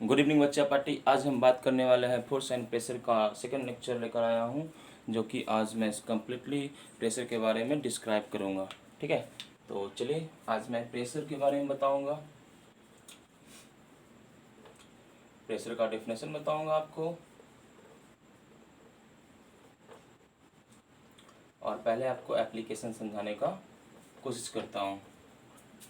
Good evening बच्चा party. आज हम बात करने वाले हैं फोर्स एंड प्रेशर का सेकंड लेक्चर लेकर आया हूं, जो कि आज मैं कम्प्लीटली प्रेशर के बारे में डिस्क्राइब करूंगा। ठीक है, तो चलिए आज मैं प्रेशर के बारे में बताऊंगा, प्रेशर का डेफिनेशन बताऊंगा आपको, और पहले आपको एप्लीकेशन समझाने का कोशिश करता हूँ।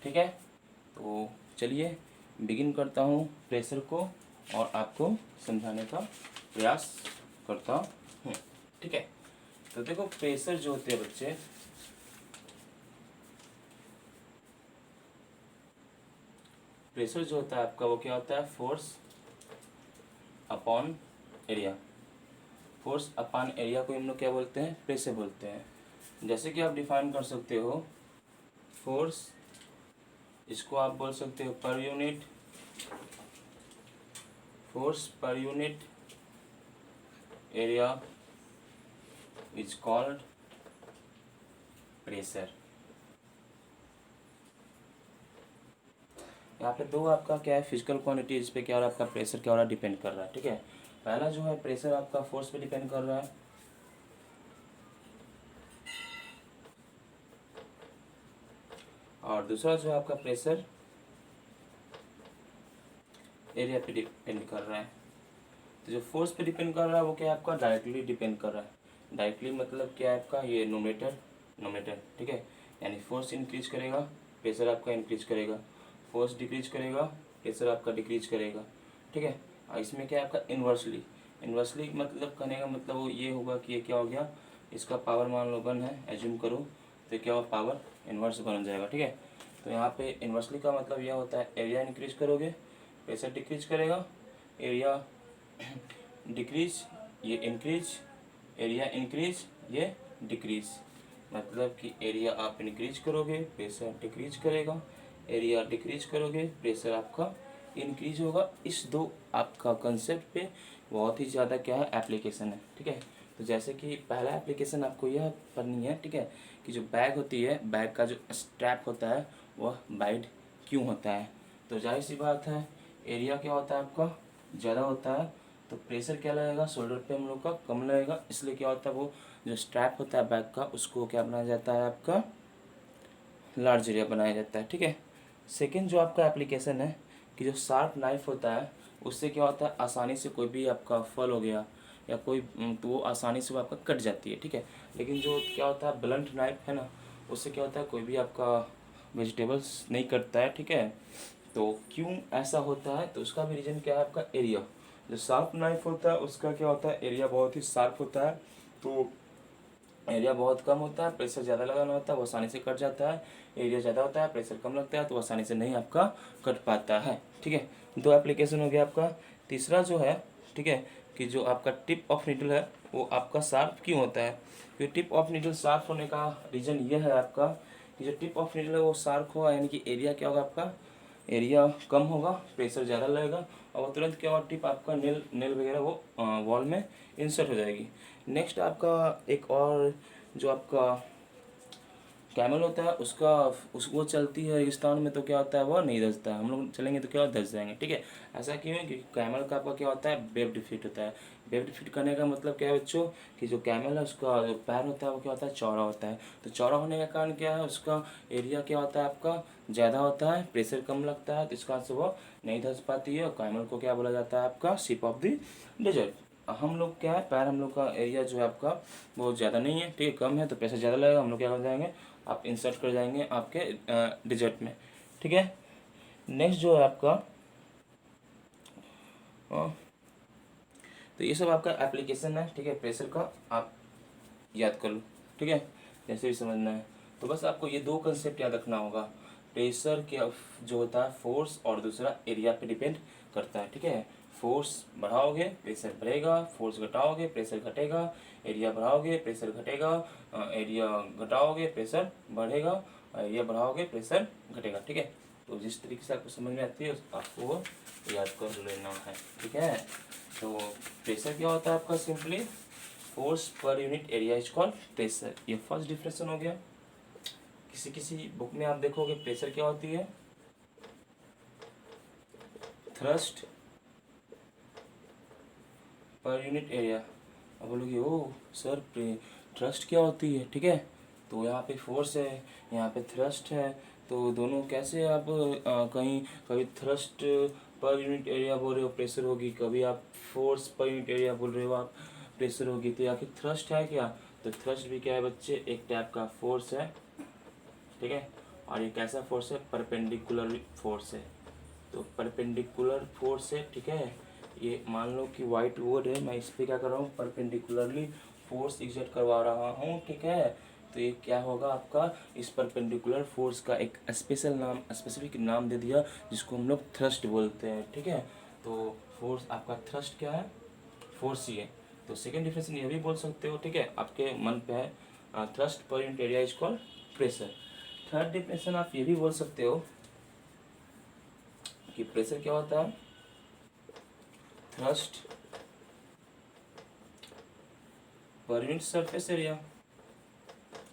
ठीक है, तो चलिए बिगिन करता हूँ प्रेशर को और आपको समझाने का प्रयास करता हूँ। ठीक है, तो देखो प्रेशर जो होते हैं बच्चे, प्रेशर जो होता है आपका वो क्या होता है? Force upon area. Force upon area को हम लोग क्या बोलते हैं? प्रेशर बोलते हैं। जैसे कि आप डिफाइन कर सकते हो फोर्स, इसको आप बोल सकते हो per unit, force per unit area is called pressure. यहाँ पे दो आपका क्या है, फिजिकल क्वांटिटीज पे क्या हो रहा है, आपका प्रेशर क्या हो रहा है, डिपेंड कर रहा है। ठीक है, पहला जो है प्रेशर आपका फोर्स पे डिपेंड कर रहा है, और दूसरा जो है आपका प्रेशर एरिया पे डिपेंड कर रहा है। तो जो फोर्स पे डिपेंड कर रहा है वो क्या है आपका? डायरेक्टली डिपेंड कर रहा है। डायरेक्टली मतलब क्या है आपका? ये नोमीटर नोमीटर। ठीक है, यानी फोर्स इंक्रीज करेगा, प्रेशर आपका इंक्रीज करेगा, फोर्स डिक्रीज करेगा, प्रेशर आपका डिक्रीज करेगा। ठीक है, और इसमें क्या है आपका? इन्वर्सली। इन्वर्सली मतलब कहने का मतलब वो ये होगा कि ये क्या हो गया, इसका पावर मान लो 1 है, एज्यूम करो, तो क्या होगा? पावर इन्वर्स बन जाएगा। ठीक है, तो यहाँ पे इन्वर्सली का मतलब यह होता है एरिया इंक्रीज करोगे, प्रेशर डिक्रीज करेगा, एरिया डिक्रीज, ये इंक्रीज, एरिया इंक्रीज, ये डिक्रीज। मतलब कि एरिया आप इंक्रीज करोगे, प्रेशर डिक्रीज करेगा, एरिया डिक्रीज करोगे, प्रेशर आपका इंक्रीज होगा। इस दो आपका कंसेप्ट पे बहुत ही ज़्यादा क्या है, एप्लीकेशन है। ठीक है, तो जैसे कि पहला एप्लीकेशन आपको यह पढ़नी है। ठीक है, कि जो बैग होती है, बैग का जो स्ट्रैप होता है वह वाइड क्यों होता है? तो जाहिर सी बात है, एरिया क्या होता है आपका? ज़्यादा होता है, तो प्रेशर क्या लगेगा? शोल्डर पे हम लोग का कम लगेगा। इसलिए क्या होता है, वो जो स्ट्रैप होता है बैग का, उसको क्या बनाया जाता है आपका? लार्ज एरिया बनाया जाता है। ठीक है, सेकेंड जो आपका एप्लीकेशन है कि जो शार्प नाइफ होता है, उससे क्या होता है, आसानी से कोई भी आपका फल हो गया या कोई तो वो आसानी से वो आपका कट जाती है। ठीक है, लेकिन जो क्या होता है ब्लंट नाइफ है ना, उससे क्या होता है, कोई भी आपका वेजिटेबल्स नहीं कटता है। ठीक है, तो क्यों ऐसा होता है? तो उसका भी रीज़न क्या है आपका? एरिया। जो शार्प नाइफ होता है उसका क्या होता है, एरिया बहुत ही शार्प होता है, तो एरिया बहुत कम होता है, प्रेशर ज़्यादा लगाना होता है, वो आसानी से कट जाता है। एरिया ज़्यादा होता है, प्रेशर कम लगता है, तो आसानी से नहीं आपका कट पाता है। ठीक है, दो एप्लीकेशन हो गया आपका। तीसरा जो है, ठीक है, कि जो आपका टिप ऑफ नीडल है वो आपका शार्प क्यों होता है? क्योंकि टिप ऑफ नीडल शार्प होने का रीज़न ये है आपका कि जो टिप ऑफ नीडल है वो शार्प होगा, यानी कि एरिया क्या होगा आपका? एरिया कम होगा, प्रेशर ज़्यादा लगेगा, और वो तुरंत क्या होगा, टिप आपका नेल नेल वगैरह वो वॉल में इंसर्ट हो जाएगी। नेक्स्ट आपका एक और जो आपका कैमल होता है, उसका वो चलती है रेगिस्तान में, तो क्या होता है, वो नहीं धंसता है। हम लोग चलेंगे तो क्या धंस जाएंगे। ठीक है, ऐसा क्यों है? क्योंकि कैमल का आपका क्या होता है, वेव डिफीट होता है। वेव डिफीट करने का मतलब क्या है बच्चों, कि जो कैमल है उसका जो पैर होता है वो क्या होता है, चौड़ा होता है। तो चौड़ा होने का कारण क्या है, उसका एरिया क्या होता है आपका? ज़्यादा होता है, प्रेशर कम लगता है, तो इसका से वो नहीं धंस पाती है। और कैमल को क्या बोला जाता है आपका? Ship of the desert. हम लोग क्या है, पैर हम लोग का एरिया जो है आपका बहुत ज़्यादा नहीं है, ठीक है, कम है, तो प्रेशर ज़्यादा लगेगा, हम लोग क्या कर जाएंगे, आप इंसर्ट कर जाएंगे आपके डिजर्ट में। ठीक है, नेक्स्ट जो है आपका तो ये सब आपका एप्लीकेशन है। ठीक है, प्रेशर का आप याद कर लो। ठीक है, जैसे भी समझना है, तो बस आपको ये दो कंसेप्ट याद रखना होगा। प्रेशर के जो होता है फोर्स, और दूसरा एरिया पे डिपेंड करता है। ठीक है, फोर्स बढ़ाओगे प्रेशर बढ़ेगा, फोर्स घटाओगे प्रेशर घटेगा, एरिया बढ़ाओगे प्रेशर घटेगा, एरिया घटाओगे प्रेशर बढ़ेगा, और एरिया बढ़ाओगे प्रेशर घटेगा। ठीक है, तो जिस तरीके से आपको समझ में आती है आपको वो याद कर लेना है। ठीक है, तो प्रेशर क्या होता है आपका? Simply force per unit area is called pressure. ये फर्स्ट डिफरेंशन हो गया। किसी किसी बुक में आप देखोगे प्रेशर क्या होती है? Thrust per unit area. अब बोलोगे ओ सर थ्रस्ट क्या होती है, ठीक है। तो यहाँ पे फोर्स है, यहाँ पे थ्रस्ट है, तो दोनों कैसे आप कहीं कभी थ्रस्ट पर यूनिट एरिया बोल रहे हो प्रेशर होगी, कभी आप फोर्स पर यूनिट एरिया बोल रहे हो आप प्रेशर होगी। तो आखिर थ्रस्ट है क्या, तो थ्रस्ट भी क्या है बच्चे, एक टाइप का फोर्स है, ठीक है। और ये कैसा फोर्स है, परपेंडिकुलर फोर्स है। तो परपेंडिकुलर फोर्स है, ठीक है। ये मान लो कि वाइट बोर्ड है, मैं इस पर क्या कर रहा हूँ, परपेंडिकुलरली फोर्स एग्जर्ट करवा रहा हूँ, ठीक है। तो ये क्या होगा आपका, इस परपेंडिकुलर फोर्स का एक स्पेशल नाम, स्पेसिफिक नाम दे दिया, जिसको हम लोग थ्रस्ट बोलते हैं, ठीक है। तो फोर्स आपका थ्रस्ट क्या है, फोर्स ही है। तो सेकेंड डिफिनेशन ये भी बोल सकते हो, ठीक है, आपके मन पे है, thrust per unit area is called pressure. Third definition आप ये भी बोल सकते हो कि प्रेशर क्या होता है, thrust per unit surface area,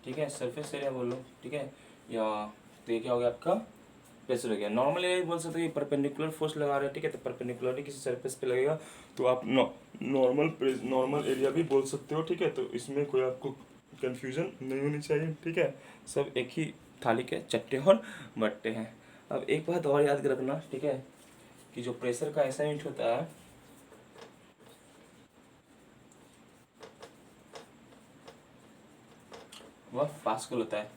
ठीक है, सरफेस एरिया बोलो, ठीक है। या तो ये क्या हो गया आपका, प्रेशर हो गया। नॉर्मल एरिया बोल सकते हो, ये परपेंडिकुलर फोर्स लगा रहे हैं, ठीक है, तो परपेंडिकुलरली किसी सरफेस पे लगेगा तो आप नॉर्मल एरिया भी बोल सकते हो, ठीक है। तो इसमें कोई आपको कंफ्यूजन नहीं होनी चाहिए, ठीक है। सब एक ही थाली के चट्टे और बट्टे हैं। अब एक बात और याद रखना, ठीक है, कि जो प्रेशर का ऐसा यूनिट होता है, वह पास्कल होता है,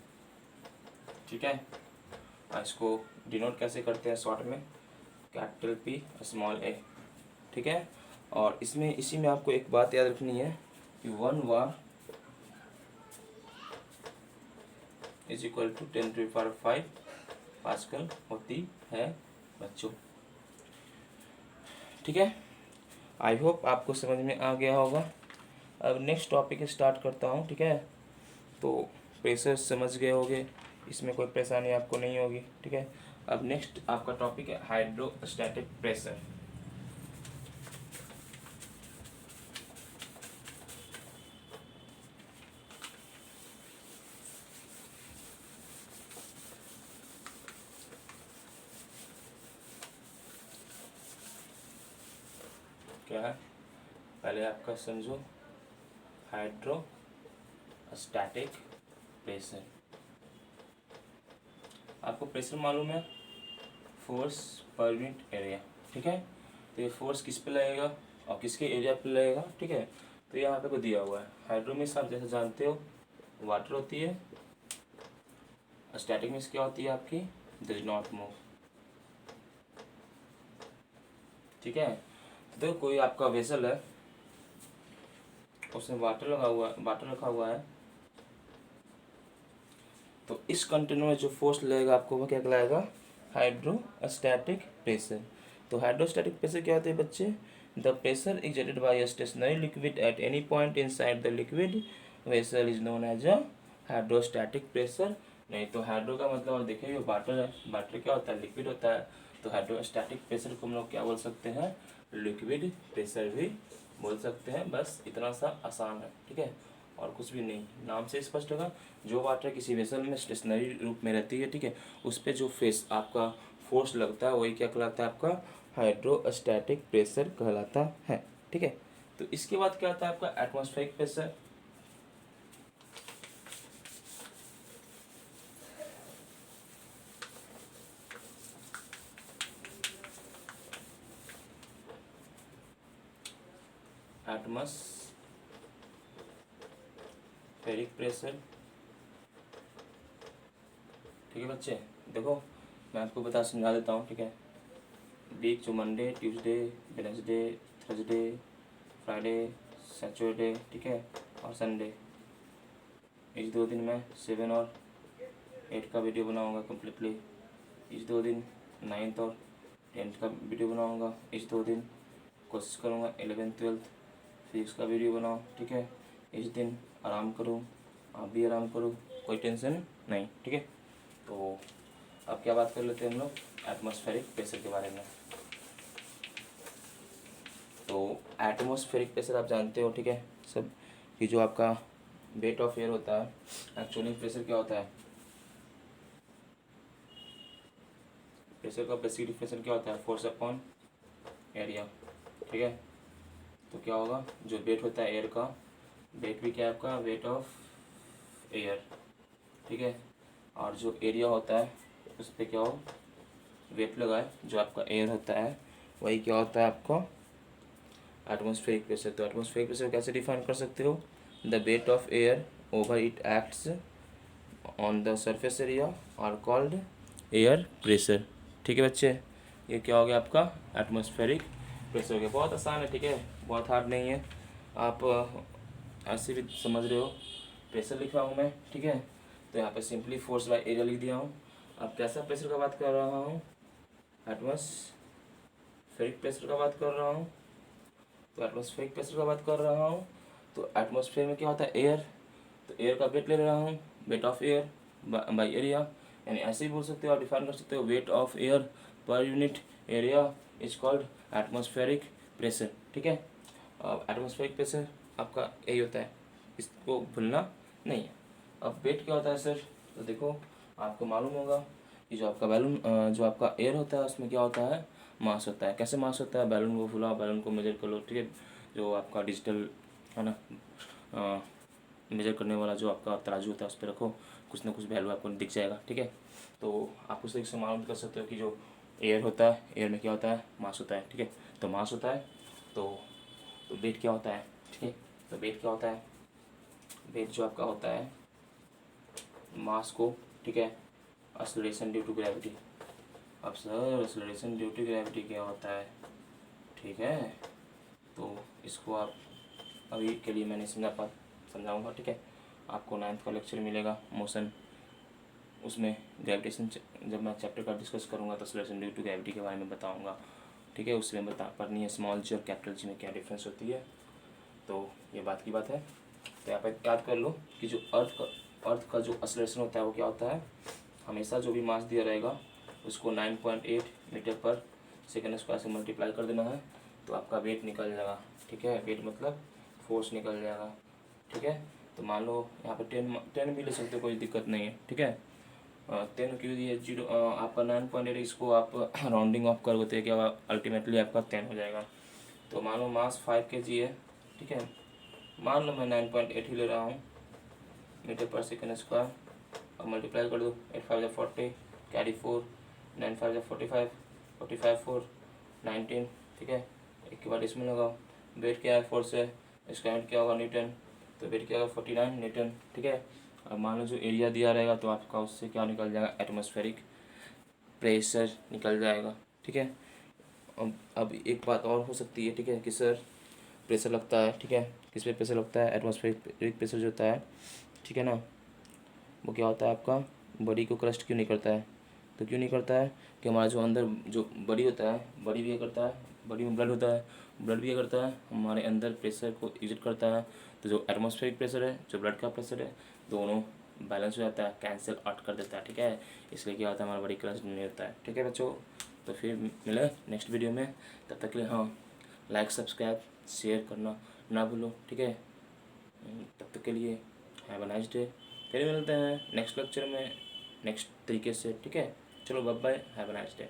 ठीक है। इसको डिनोट कैसे करते हैं शॉर्ट में, कैपिटल पी स्मॉल ए, ठीक है। और इसमें इसी में आपको एक बात याद रखनी है कि 1 bar is equal to 10⁵ pascal होती है बच्चों, ठीक है। आई होप आपको समझ में आ गया होगा। अब नेक्स्ट टॉपिक स्टार्ट करता हूँ, ठीक है। तो प्रेशर समझ गए होगे, इसमें कोई परेशानी आपको नहीं होगी, ठीक है। अब नेक्स्ट आपका टॉपिक है हाइड्रोस्टैटिक प्रेशर। क्या है, पहले आपका समझो हाइड्रोस्टैटिक प्रेशर। आपको प्रेशर मालूम है, फोर्स पर यूनिट एरिया, ठीक है। तो ये फोर्स किस पे लगेगा और किसके एरिया पे लगेगा, ठीक है। तो यहाँ पे को दिया हुआ है, हाइड्रो में आप जैसे जानते हो वाटर होती है, स्टैटिक में क्या होती है आपकी, डज नॉट मूव, ठीक है। तो कोई आपका वेसल है, उसमें वाटर लगा हुआ है, वाटर रखा हुआ है, तो इस कंटेनर में जो फोर्स लगेगा आपको वो क्या कहलाएगा, हाइड्रोस्टैटिक प्रेशर। तो हाइड्रोस्टैटिक प्रेशर क्या होता है बच्चे, the pressure exerted by a stationary liquid at any point inside the liquid vessel is known as a hydrostatic pressure। नहीं तो हाइड्रो का मतलब और देखिए वाटर है, वाटर क्या होता है, लिक्विड होता है। तो हाइड्रोस्टैटिक प्रेशर को हम लोग क्या बोल सकते हैं, लिक्विड प्रेशर भी बोल सकते हैं। बस इतना सा आसान है, ठीक है, और कुछ भी नहीं, नाम से स्पष्ट होगा। जो वाटर किसी वेसल में स्टेशनरी रूप में रहती है, ठीक है, उस पर जो फेस आपका फोर्स लगता है वही क्या कहलाता है, आपका हाइड्रोस्टैटिक प्रेशर कहलाता है, ठीक है। तो इसके बाद क्या आता है आपका एटमॉस्फेरिक प्रेशर। एटमॉस्फेरिक प्रेशर, ठीक है बच्चे। देखो मैं आपको समझा देता हूँ, ठीक है। वीक जो Monday, Tuesday, Wednesday, Thursday, Friday, Saturday, ठीक है, और संडे, इस 2 दिन में 7 और 8 का वीडियो बनाऊंगा कम्प्लीटली। इस 2 दिन 9th और 10th का वीडियो बनाऊंगा। इस 2 दिन कोशिश करूंगा 11th 12th फिजिक्स का वीडियो बनाऊँ, ठीक है। इस दिन आराम करूँ, आप भी आराम करो, कोई टेंशन नहीं, ठीक है। तो अब क्या बात कर लेते हैं हम लोग एटमॉस्फेरिक प्रेशर के बारे में। तो एटमॉस्फेरिक प्रेशर आप जानते हो, ठीक है सब, कि जो आपका वेट ऑफ एयर होता है, एक्चुअली प्रेशर क्या होता है, प्रेशर का बेसिक डिफिनेशन क्या होता है, फोर्स अपॉन एरिया, ठीक है। तो क्या होगा, जो वेट होता है एयर का, वेट भी क्या है आपका, वेट ऑफ एयर, ठीक है। और जो एरिया होता है उस पर क्या हो, वेट लगाए, जो आपका एयर होता है वही क्या होता है आपका एटमॉस्फेरिक प्रेशर। तो एटमॉस्फेरिक प्रेशर कैसे डिफाइन कर सकते हो, the weight of air over it acts on the surface area are called air pressure, ठीक है बच्चे। ये क्या हो गया आपका एटमॉस्फेरिक प्रेशर हो गया। बहुत आसान है, ठीक है, बहुत हार्ड नहीं है। आप ऐसे भी समझ रहे हो, प्रेशर लिखा हूँ मैं, ठीक है। तो यहाँ पे सिंपली फोर्स बाय एरिया लिख दिया हूँ। अब कैसा प्रेशर का बात कर रहा हूँ, एटमॉस्फेरिक प्रेशर का बात कर रहा हूँ। तो एटमॉस्फेरिक प्रेशर का बात कर रहा हूँ, तो एटमॉस्फेयर में क्या होता है एयर, तो एयर का वेट ले रहा हूँ, wait of air by area, यानी ऐसे ही बोल सकते हो, आप डिफाइन कर सकते हो, wait of air per unit area is called atmospheric pressure, ठीक है। अब एटमॉस्फेरिक प्रेशर आपका यही होता है, इसको भूलना नहीं है। अब वेट क्या होता है सर, तो देखो आपको मालूम होगा कि जो आपका बैलून, जो आपका एयर होता है उसमें क्या होता है, मास होता है। कैसे मास होता है, बैलून को फुलाओ, बैलून को मेजर कर लो, ठीक है। जो आपका डिजिटल है ना, मेजर करने वाला जो आपका तराजू होता है उस पर रखो, कुछ ना कुछ वैल्यू आपको दिख जाएगा, ठीक है। तो आप उस तरीके से मालूम कर सकते हो कि जो एयर होता है, एयर में क्या होता है, मास होता है, ठीक है। तो मास होता है, तो वेट क्या होता है, ठीक है। तो वेट क्या होता है, वेट जो आपका होता है मास को, ठीक है, एक्सेलरेशन ड्यू टू ग्रेविटी। अब sir acceleration due to gravity क्या होता है, ठीक है। तो इसको आप अभी के लिए मैं नहीं समझाऊंगा, ठीक है। आपको 9th का लेक्चर मिलेगा मोशन, उसमें ग्रेविटेशन, जब मैं चैप्टर का डिस्कस करूंगा तो एक्सेलरेशन ड्यू टू ग्रेविटी के बारे में बताऊंगा, ठीक है। उसमें पढ़नी है स्मॉल जी और कैपिटल जी में क्या डिफरेंस होती है, तो ये बात की बात है। तो यहाँ पर याद कर लो कि जो अर्थ का जो एक्सेलरेशन होता है वो क्या होता है, हमेशा जो भी मास दिया रहेगा उसको 9.8 मीटर पर सेकेंड स्क्वायर से मल्टीप्लाई कर देना है, तो आपका वेट निकल जाएगा, ठीक है। वेट मतलब फोर्स निकल जाएगा, ठीक है। तो मान लो यहाँ पे 10 भी ले सकते हो, कोई दिक्कत नहीं है, ठीक है। 10 क्यों दिए, 0 आपका 9.8, इसको आप राउंडिंग ऑफ कर देते हैं क्या, अल्टीमेटली आपका 10 हो जाएगा। तो मान लो मास 5 kg है, ठीक है। मान लो मैं 9.8 ही ले रहा हूँ मीटर पर सेकेंड स्क्वायर, अब मल्टीप्लाई कर दो, 8 5 40, कैरी 4, 9 5 45, 45 4 19, ठीक है। एक के बाद इसमें लगाओ, वेट क्या है, फोर्स है, इसका यूनिट क्या होगा, न्यूटन, तो वेट क्या होगा 49 न्यूटन, ठीक है। अब मान लो जो एरिया दिया रहेगा तो आपका उससे क्या निकल जाएगा, एटमॉस्फेरिक प्रेशर निकल जाएगा, ठीक है। अब एक बात और हो सकती है, ठीक है, कि सर प्रेशर लगता है, ठीक है, किस पे प्रेशर लगता है, एटमॉस्फेरिक प्रेशर जो होता है, ठीक है ना, वो क्या होता है आपका, बॉडी को क्रस्ट क्यों नहीं करता है, तो क्यों नहीं करता है कि हमारा जो अंदर जो बॉडी होता है, बॉडी भी ये करता है, बॉडी में ब्लड होता है, ब्लड भी ये करता है, हमारे अंदर प्रेशर को एग्जिट करता है। तो जो एटमॉस्फेरिक प्रेशर है, जो ब्लड का प्रेशर है, दोनों बैलेंस हो जाता है, कैंसिल आउट कर देता है, ठीक है। इसलिए क्या होता है, हमारा बॉडी क्रस्ट नहीं होता है, ठीक है बच्चों। तो फिर मिले नेक्स्ट वीडियो में, तब तक के लिए हाँ लाइक सब्सक्राइब शेयर करना ना भूलो, ठीक है। तब तक के लिए हैव अ नाइस डे, फिर मिलते हैं नेक्स्ट लेक्चर में नेक्स्ट तरीके से, ठीक है। चलो bye bye, have a nice day.